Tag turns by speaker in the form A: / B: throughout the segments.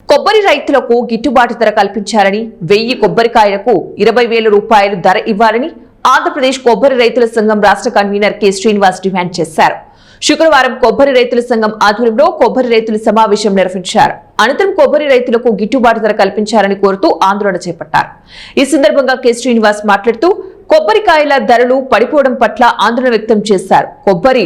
A: కొబ్బరి రైతులకు గిట్టుబాటు ధర కల్పించాలని 1000 కొబ్బరికాయలకు 20,000 రూపాయలు ధర ఇవ్వాలని ఆంధ్రప్రదేశ్ కొబ్బరి రైతుల సంఘం రాష్ట్ర కన్వీనర్ కె శ్రీనివాస్ డిమాండ్ చేశారు. శుక్రవారం కొబ్బరి రైతుల సంఘం ఆధ్వర్యంలో కొబ్బరి రైతుల సమావేశం నిర్వహించారు. అనంతరం కొబ్బరి రైతులకు గిట్టుబాటు ధర కల్పించాలని కోరుతూ ఆందోళన చేపట్టారు. ఈ సందర్భంగా కె శ్రీనివాస్ మాట్లాడుతూ కొబ్బరికాయల ధరలు పడిపోవడం పట్ల ఆందోళన వ్యక్తం చేశారు. కొబ్బరి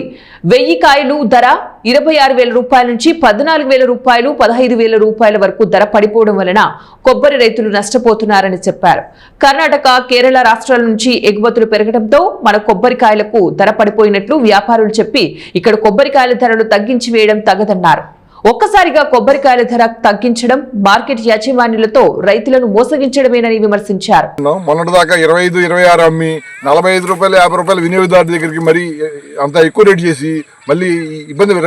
A: 1000 కాయలు ధర 26,000 రూపాయల నుంచి 14,000 రూపాయలు 15,000 రూపాయల వరకు ధర పడిపోవడం వలన కొబ్బరి రైతులు నష్టపోతున్నారని చెప్పారు. కర్ణాటక, కేరళ రాష్ట్రాల నుంచి ఎగుమతులు పెరగడంతో మన కొబ్బరికాయలకు ధర పడిపోయినట్లు వ్యాపారులు చెప్పి ఇక్కడ కొబ్బరికాయల ధరలు తగ్గించి వేయడం తగదన్నారు. ఒక్కసారిగా కొబ్బరికాయల ధర తగ్గించడం మార్కెట్ యాజమాన్యులతో రైతులను మోసగించడమేనని విమర్శించారు.
B: మొన్నటిదాకా 25, 26 అమ్మి 45 రూపాయలు 50 రూపాయలు వినియోగదారు దగ్గరికి మరి అంత ఎక్కువ రేటు చేసి మళ్ళీ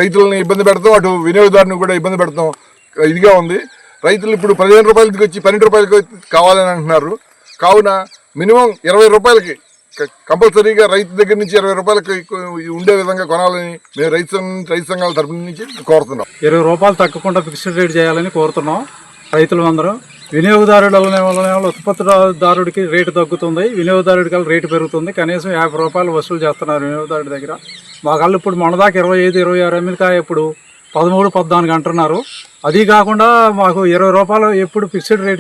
B: రైతులను ఇబ్బంది పెడతాం, అటు వినియోగదారుని కూడా ఇబ్బంది పెడతాం. ఇదిగా ఉంది. రైతులు ఇప్పుడు 15 రూపాయలకి వచ్చి 12 రూపాయలకి కావాలని అంటున్నారు. కావున మినిమం 20 రూపాయలకి కంపల్సరీగా రైతు దగ్గర నుంచి 20 రూపాయలకి ఉండే విధంగా కొనాలని మేము రైతు సంఘాల తరఫు నుంచి కోరుతున్నాం.
C: 20 రూపాయలు తగ్గకుండా ఫిక్స్డ్ రేట్ చేయాలని కోరుతున్నాం. రైతులు అందరూ వినియోగదారుల వల్ల ఉత్పత్తిదారుడికి రేటు తగ్గుతుంది, వినియోగదారుడికి రేటు పెరుగుతుంది. కనీసం 50 రూపాయలు వసూలు చేస్తున్నారు వినియోగదారుడి దగ్గర. మాకల్లా ఇప్పుడు మొన్నదాకా 25, 26 ఎమ్మిదికాయ ఇప్పుడు 13, 14 అంటున్నారు. అది కాకుండా మాకు 20 రూపాయలు ఎప్పుడు ఫిక్స్డ్ రేట్